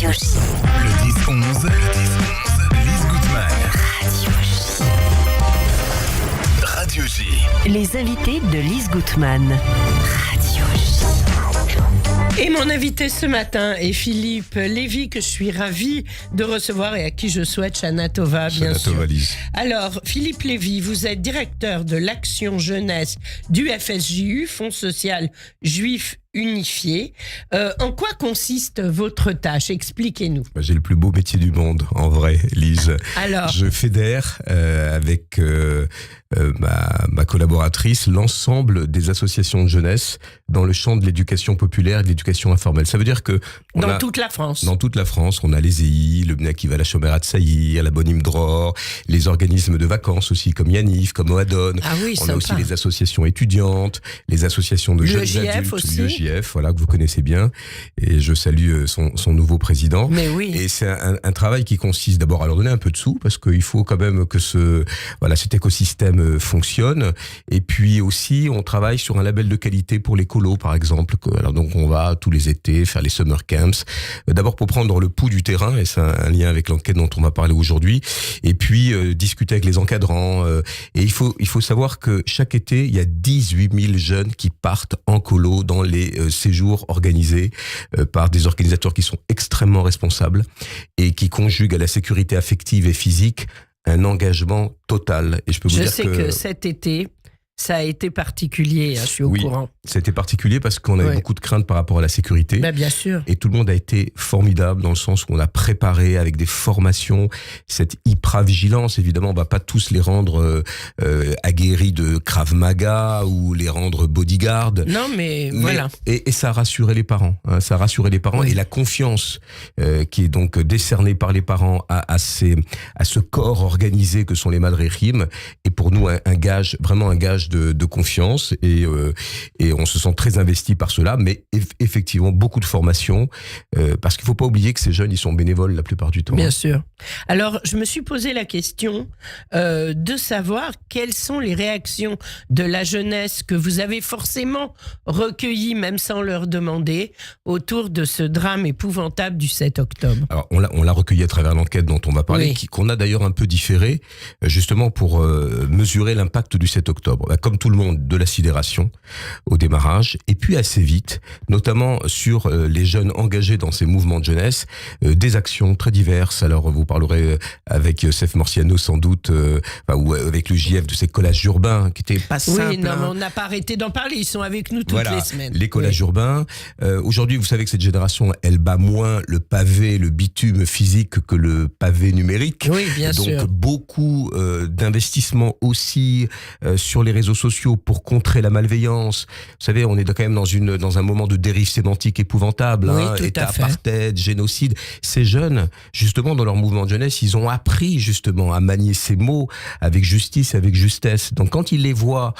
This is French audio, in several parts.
Radio J. Le 10-11, Lise Goodman. Radio J. Les invités de Lise Goodman. Radio J. Et mon invité ce matin est Philippe Lévy, que je suis ravie de recevoir et à qui je souhaite Shana Tova, bien Shana sûr. Tova, Lise. Alors, Philippe Lévy, vous êtes directeur de l'action jeunesse du FSJU, Fonds social juif unifié. En quoi consiste votre tâche? Expliquez-nous. J'ai le plus beau métier du monde, en vrai, Lise. Alors, Je fédère avec ma collaboratrice l'ensemble des associations de jeunesse dans le champ de l'éducation populaire et de l'éducation informelle. Ça veut dire que dans toute la France. Dans toute la France, on a les EI, le Bnei Akiva, la Shomer Hatzaïr, la Bonim Dror, les organismes de vacances aussi, comme Yanif, comme Oadon. Ah oui, On sympa. a aussi les associations étudiantes, les associations de jeunes JF adultes, aussi. le JF, voilà, que vous connaissez bien. Et je salue son nouveau président. Mais oui. Et c'est un travail qui consiste d'abord à leur donner un peu de sous, parce qu'il faut quand même que cet écosystème fonctionne. Et puis aussi, on travaille sur un label de qualité pour les colos, par exemple. Alors donc, on va tous les étés faire les summer camps. D'abord pour prendre le pouls du terrain, et c'est un lien avec l'enquête dont on va parler aujourd'hui. Et puis discuter avec les encadrants. Et il faut savoir que chaque été, il y a 18 000 jeunes qui partent en colo dans les séjours organisés par des organisateurs qui sont extrêmement responsables et qui conjuguent à la sécurité affective et physique un engagement total. Et je peux vous Je dire sais que cet été, ça a été particulier, je suis au courant. C'était particulier parce qu'on avait beaucoup de craintes par rapport à la sécurité. Ben, bien sûr. Et tout le monde a été formidable dans le sens où on a préparé avec des formations cette hyper-vigilance. Évidemment, on va pas tous les rendre aguerris de Krav Maga ou les rendre bodyguard. Non, mais voilà. Et ça a rassuré les parents. Hein, ça a rassuré les parents. Et la confiance qui est donc décernée par les parents à ce corps organisé que sont les Madrechim est pour nous un gage, vraiment un gage de confiance. Et on se sent très investi par cela, mais effectivement beaucoup de formation, parce qu'il faut pas oublier que ces jeunes, ils sont bénévoles la plupart du temps. Bien sûr. Alors, je me suis posé la question de savoir quelles sont les réactions de la jeunesse que vous avez forcément recueillies, même sans leur demander, autour de ce drame épouvantable du 7 octobre. Alors, on l'a recueilli à travers l'enquête dont on va parler, qu'on a d'ailleurs un peu différé, justement pour mesurer l'impact du 7 octobre. Comme tout le monde, de la sidération au démarrage, et puis assez vite, notamment sur les jeunes engagés dans ces mouvements de jeunesse, des actions très diverses. Alors vous parlerez avec Youssef Morciano sans doute, ou avec le JF de ces collages urbains qui étaient pas simples. Oui, non, mais on n'a pas arrêté d'en parler, ils sont avec nous toutes les semaines. Les collages urbains. Aujourd'hui, vous savez que cette génération, elle bat moins le pavé, le bitume physique que le pavé numérique. Oui, bien sûr. Donc beaucoup d'investissements aussi sur les réseaux sociaux pour contrer la malveillance. Vous savez, on est quand même dans un moment de dérive sémantique épouvantable. Tout État à fait. apartheid, génocide. Ces jeunes, justement, dans leur mouvement de jeunesse, ils ont appris justement à manier ces mots avec justice et avec justesse. Donc quand ils voient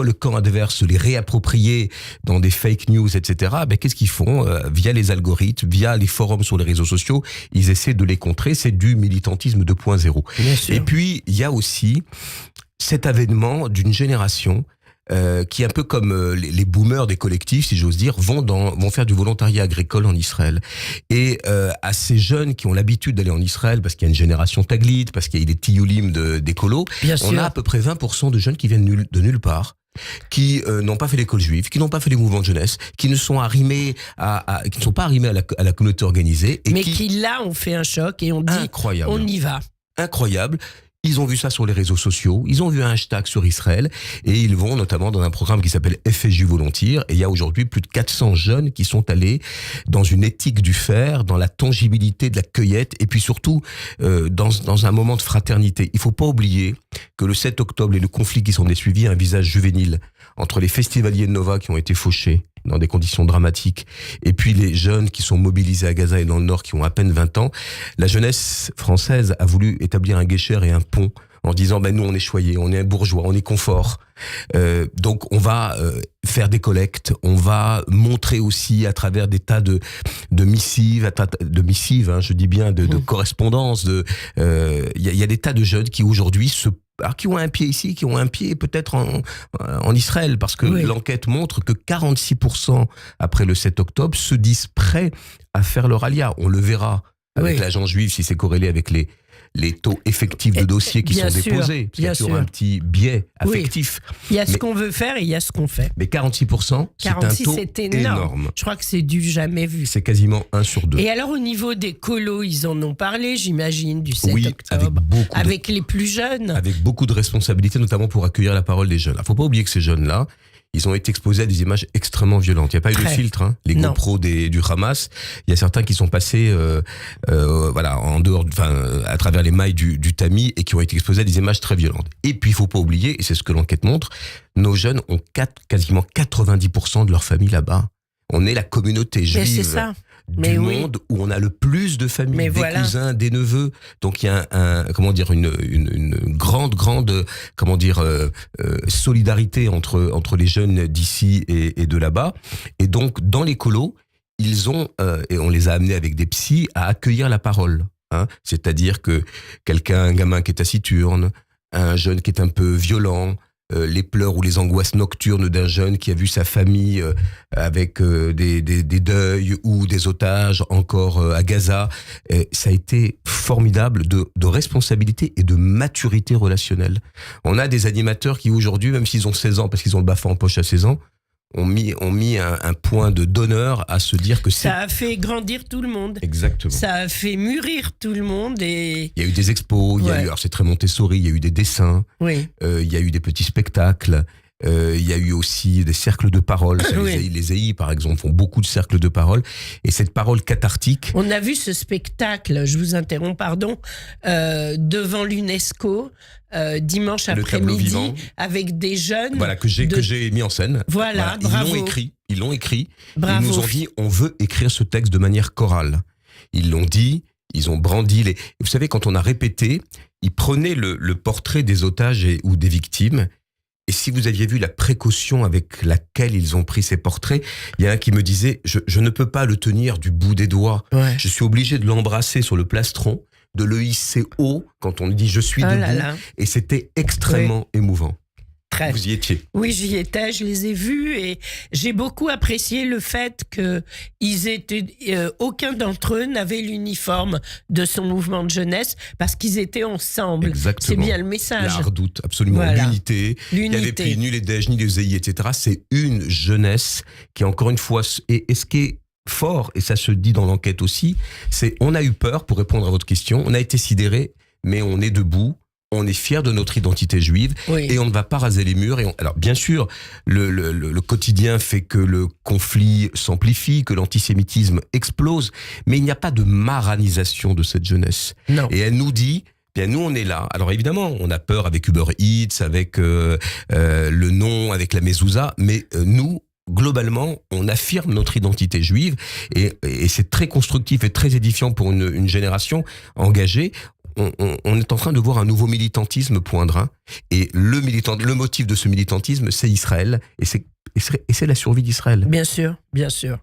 le camp adverse se les réapproprier dans des fake news, etc., qu'est-ce qu'ils font? Via les algorithmes, via les forums sur les réseaux sociaux, ils essaient de les contrer. C'est du militantisme 2.0. Et puis, il y a aussi cet avènement d'une génération qui un peu comme les boomers des collectifs, si j'ose dire, vont faire du volontariat agricole en Israël. Et à ces jeunes qui ont l'habitude d'aller en Israël, parce qu'il y a une génération taglite, parce qu'il y a des tiyoulim d'écolos, on a à peu près 20% de jeunes qui viennent de nulle part, qui n'ont pas fait l'école juive, qui n'ont pas fait les mouvements de jeunesse, qui ne sont arrimés qui ne sont pas arrimés à la communauté organisée, et mais qui là ont fait un choc et on dit incroyable. On y va. Incroyable. Ils ont vu ça sur les réseaux sociaux, ils ont vu un hashtag sur Israël, et ils vont notamment dans un programme qui s'appelle FSJ Volontaire, et il y a aujourd'hui plus de 400 jeunes qui sont allés dans une éthique du faire, dans la tangibilité de la cueillette, et puis surtout dans un moment de fraternité. Il faut pas oublier que le 7 octobre et le conflit qui s'en est suivi a un visage juvénile entre les festivaliers de Nova qui ont été fauchés dans des conditions dramatiques, et puis les jeunes qui sont mobilisés à Gaza et dans le Nord qui ont à peine 20 ans. La jeunesse française a voulu établir un guécher et un pont en disant nous on est choyés, on est un bourgeois, on est confort. Donc on va faire des collectes, on va montrer aussi à travers des tas de missives, je dis bien de correspondances. Il y a des tas de jeunes qui aujourd'hui alors qui ont un pied ici, qui ont un pied peut-être en Israël, parce que l'enquête montre que 46% après le 7 octobre se disent prêts à faire leur alia. On le verra avec l'agent juif si c'est corrélé avec les taux effectifs de dossiers qui sont déposés. Il y a toujours un petit biais affectif. Il y a ce qu'on veut faire et il y a ce qu'on fait. Mais 46%, c'est un taux énorme. Je crois que c'est du jamais vu. C'est quasiment 1 sur 2. Et alors au niveau des colos, ils en ont parlé, j'imagine, du 7 octobre. Avec les plus jeunes. Avec beaucoup de responsabilités, notamment pour accueillir la parole des jeunes. Il ne faut pas oublier que ces jeunes-là, ils ont été exposés à des images extrêmement violentes. Il n'y a pas eu de filtre, les GoPro du Hamas. Il y a certains qui sont passés, en dehors, à travers les mailles du tamis et qui ont été exposés à des images très violentes. Et puis, il faut pas oublier, et c'est ce que l'enquête montre, nos jeunes ont quasiment 90% de leur famille là-bas. On est la communauté juive du monde où on a le plus de familles, cousins, des neveux. Donc il y a une grande solidarité entre les jeunes d'ici et de là-bas. Et donc dans les colos, ils ont et on les a amenés avec des psys à accueillir la parole. C'est-à-dire que un gamin qui est taciturne, un jeune qui est un peu violent, les pleurs ou les angoisses nocturnes d'un jeune qui a vu sa famille avec des deuils ou des otages encore à Gaza. Ça a été formidable de responsabilité et de maturité relationnelle. On a des animateurs qui aujourd'hui, même s'ils ont 16 ans, parce qu'ils ont le BAFA en poche à 16 ans, ont mis un point d'honneur à se dire que ça a fait grandir tout le monde. Exactement. Ça a fait mûrir tout le monde et il y a eu des expos, alors c'est très Montessori, il y a eu des dessins, il y a eu des petits spectacles. Il y a eu aussi des cercles de parole. Les EI, par exemple, font beaucoup de cercles de parole. Et cette parole cathartique... On a vu ce spectacle, je vous interromps, devant l'UNESCO, dimanche après-midi, avec des jeunes... Voilà, que j'ai mis en scène. Voilà, bravo. Ils l'ont écrit. Bravo. Ils nous ont dit, on veut écrire ce texte de manière chorale. Ils l'ont dit, ils ont brandi les... Vous savez, quand on a répété, ils prenaient le portrait des otages ou des victimes. Et si vous aviez vu la précaution avec laquelle ils ont pris ces portraits, il y a un qui me disait, je ne peux pas le tenir du bout des doigts. Je suis obligé de l'embrasser sur le plastron, de le hisser haut quand on dit je suis debout. Et c'était extrêmement émouvant. Vous y étiez? Oui, j'y étais, je les ai vus et j'ai beaucoup apprécié le fait que aucun d'entre eux n'avait l'uniforme de son mouvement de jeunesse parce qu'ils étaient ensemble. Exactement. C'est bien le message. La redoute, absolument. L'unité. Il n'y avait plus ni les DEJ, ni les EI, etc. C'est une jeunesse qui, encore une fois, et ce qui est fort, et ça se dit dans l'enquête aussi, c'est on a eu peur, pour répondre à votre question, on a été sidéré, mais on est debout. On est fiers de notre identité juive et on ne va pas raser les murs. Alors bien sûr, le quotidien fait que le conflit s'amplifie, que l'antisémitisme explose, mais il n'y a pas de maranisation de cette jeunesse. Non. Et elle nous dit, bien nous on est là. Alors évidemment, on a peur avec Uber Eats, avec le nom, avec la mezouza, mais nous, globalement, on affirme notre identité juive et c'est très constructif et très édifiant pour une génération engagée. On est en train de voir un nouveau militantisme poindre. Et le motif de ce militantisme, c'est Israël. Et c'est la survie d'Israël. Bien sûr, bien sûr.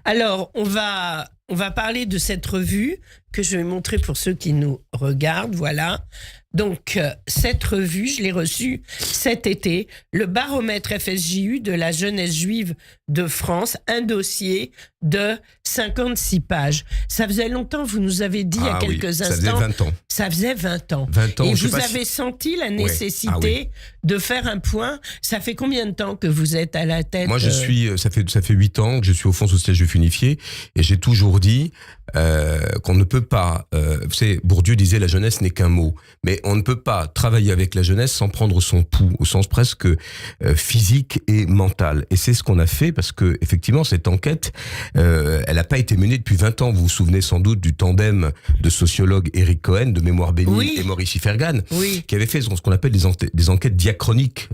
Alors, on va parler de cette revue que je vais montrer pour ceux qui nous regardent. Voilà. Donc, cette revue, je l'ai reçue cet été. Le baromètre FSJU de la jeunesse juive de France. Un dossier de 56 pages. Ça faisait longtemps, vous nous avez dit il y a quelques instants. Ça faisait 20 ans. Ça faisait 20 ans. 20 ans. Et vous avez senti la nécessité de faire un point. Ça fait combien de temps que vous êtes à la tête? Moi, ça fait 8 ans que je suis au Fonds social juif unifié. Et j'ai toujours dit qu'on ne peut pas... vous savez, Bourdieu disait la jeunesse n'est qu'un mot. Mais on ne peut pas travailler avec la jeunesse sans prendre son pouls, au sens presque physique et mental. Et c'est ce qu'on a fait parce que, effectivement, cette enquête, elle n'a pas été menée depuis 20 ans. Vous vous souvenez sans doute du tandem de sociologues Eric Cohen, de Mémoire bénie, et Maurice Ifergan, qui avait fait ce qu'on appelle des enquêtes diachroniques,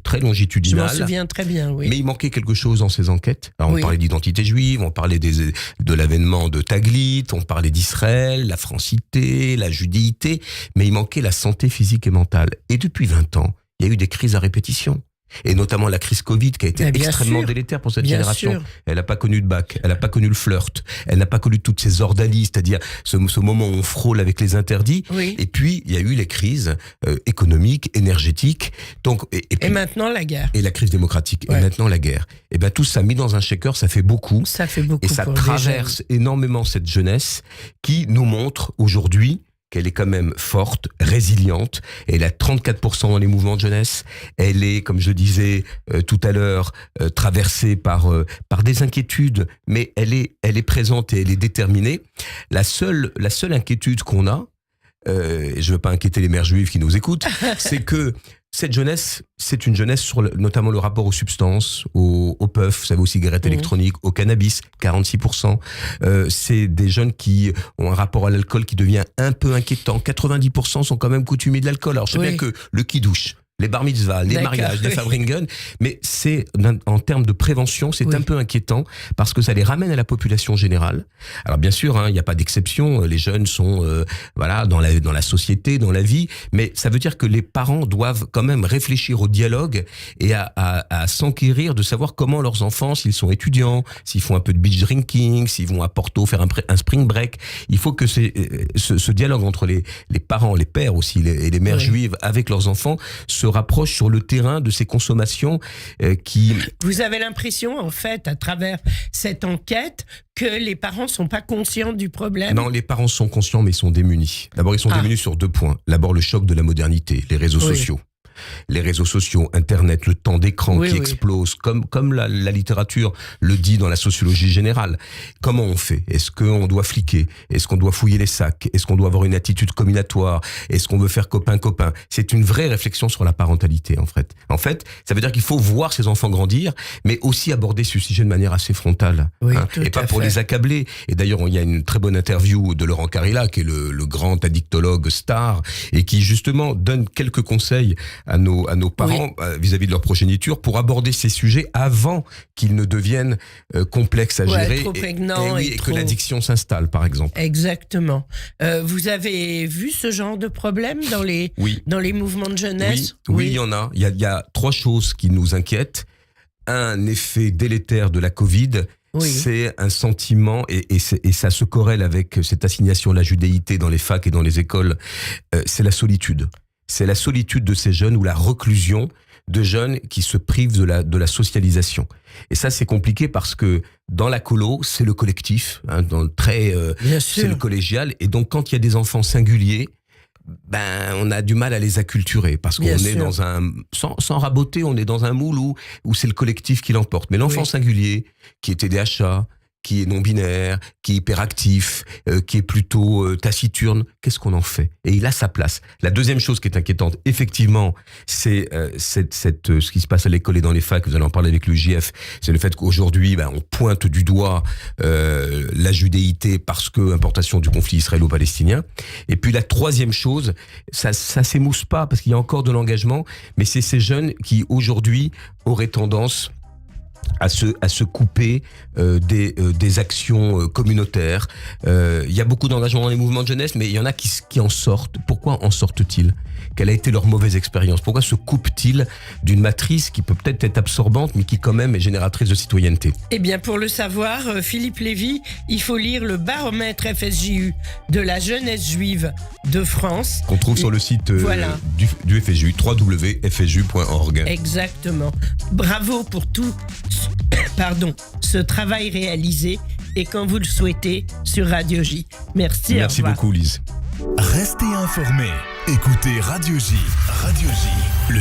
très longitudinales. Je m'en souviens très bien, Mais il manquait quelque chose dans ces enquêtes. Alors, on parlait d'identité juive, on parlait de l'avènement de Taglit, on parlait d'Israël, la francité, la judéité, mais il manquait la santé physique et mentale. Et depuis 20 ans, il y a eu des crises à répétition. Et notamment la crise Covid qui a été Mais bien extrêmement sûr. délétère pour cette Bien génération. sûr. Elle n'a pas connu de bac, elle n'a pas connu le flirt, elle n'a pas connu toutes ces ordalies, c'est-à-dire ce moment où on frôle avec les interdits. Oui. Et puis, il y a eu les crises économiques, énergétiques, donc, et Et puis, maintenant, la guerre. et la crise démocratique, Ouais. et maintenant la guerre. Et bien tout ça mis dans un shaker, ça fait beaucoup. Ça fait beaucoup Et ça pour les traverse énormément cette jeunesse qui nous montre aujourd'hui qu'elle est quand même forte, résiliente. Elle a 34% dans les mouvements de jeunesse. Elle est, comme je disais tout à l'heure, traversée par des inquiétudes, mais elle est présente et elle est déterminée. La seule inquiétude qu'on a, et je ne veux pas inquiéter les mères juives qui nous écoutent, c'est que cette jeunesse, c'est une jeunesse sur notamment le rapport aux substances, aux puffs, vous savez, aux cigarettes électroniques, au cannabis, 46%. C'est des jeunes qui ont un rapport à l'alcool qui devient un peu inquiétant. 90% sont quand même coutumiers de l'alcool. Alors je sais bien que le kidouche, les bar mitzvahs, les mariages, les Fabringen, mais c'est en termes de prévention, c'est un peu inquiétant parce que ça les ramène à la population générale. Alors bien sûr, il n'y a pas d'exception, les jeunes sont voilà dans la société, dans la vie, mais ça veut dire que les parents doivent quand même réfléchir au dialogue et à s'enquérir de savoir comment leurs enfants, s'ils sont étudiants, s'ils font un peu de beach drinking, s'ils vont à Porto faire un spring break. Il faut que ce dialogue entre les parents, les pères aussi et les mères juives avec leurs enfants se rapproche sur le terrain de ces consommations qui... Vous avez l'impression, en fait, à travers cette enquête, que les parents sont pas conscients du problème? Non, les parents sont conscients, mais ils sont démunis. D'abord, ils sont démunis sur 2 points. D'abord, le choc de la modernité, les réseaux sociaux. Les réseaux sociaux, Internet, le temps d'écran qui explose, comme la littérature le dit dans la sociologie générale. Comment on fait? Est-ce qu'on doit fliquer? Est-ce qu'on doit fouiller les sacs? Est-ce qu'on doit avoir une attitude combinatoire? Est-ce qu'on veut faire copain-copain? C'est une vraie réflexion sur la parentalité, en fait. En fait, ça veut dire qu'il faut voir ses enfants grandir, mais aussi aborder ce sujet de manière assez frontale. Et pas pour les accabler. Et d'ailleurs, il y a une très bonne interview de Laurent Carilla, qui est le grand addictologue star, et qui justement donne quelques conseils à nos parents vis-à-vis de leur progéniture pour aborder ces sujets avant qu'ils ne deviennent complexes à gérer trop prégnants et que l'addiction s'installe, par exemple. Exactement. Vous avez vu ce genre de problème dans les mouvements de jeunesse? Oui, il y en a. Il y a 3 choses qui nous inquiètent. Un effet délétère de la Covid, c'est un sentiment, et ça se corrèle avec cette assignation à la judéité dans les facs et dans les écoles, c'est la solitude. C'est la solitude de ces jeunes ou la reclusion de jeunes qui se privent de la socialisation. Et ça, c'est compliqué parce que dans la colo, c'est le collectif, c'est le collégial. Et donc, quand il y a des enfants singuliers, on a du mal à les acculturer parce qu'on est dans sans raboter, on est dans un moule où c'est le collectif qui l'emporte. Mais l'enfant singulier, qui est TDAH, qui est non-binaire, qui est hyperactif, qui est plutôt taciturne, qu'est-ce qu'on en fait? Et il a sa place. La deuxième chose qui est inquiétante, effectivement, c'est ce qui se passe à l'école et dans les facs, vous allez en parler avec le JF, c'est le fait qu'aujourd'hui, on pointe du doigt la judéité parce que importation du conflit israélo-palestinien. Et puis la troisième chose, ça s'émousse pas parce qu'il y a encore de l'engagement, mais c'est ces jeunes qui aujourd'hui auraient tendance à se couper des actions communautaires. Il y a beaucoup d'engagement dans les mouvements de jeunesse, mais il y en a qui en sortent. Pourquoi en sortent-ils? Quelle a été leur mauvaise expérience? Pourquoi se coupent-ils d'une matrice qui peut peut-être être absorbante, mais qui quand même est génératrice de citoyenneté? Eh bien, pour le savoir, Philippe Lévy, il faut lire le baromètre FSJU de la jeunesse juive de France. Qu'on trouve sur le site du FSJU, www.fsju.org. Exactement. Bravo pour tout ce travail réalisé et quand vous le souhaitez sur Radio J. Merci. Merci beaucoup, Lise. Restez informés. Écoutez Radio J. Radio J.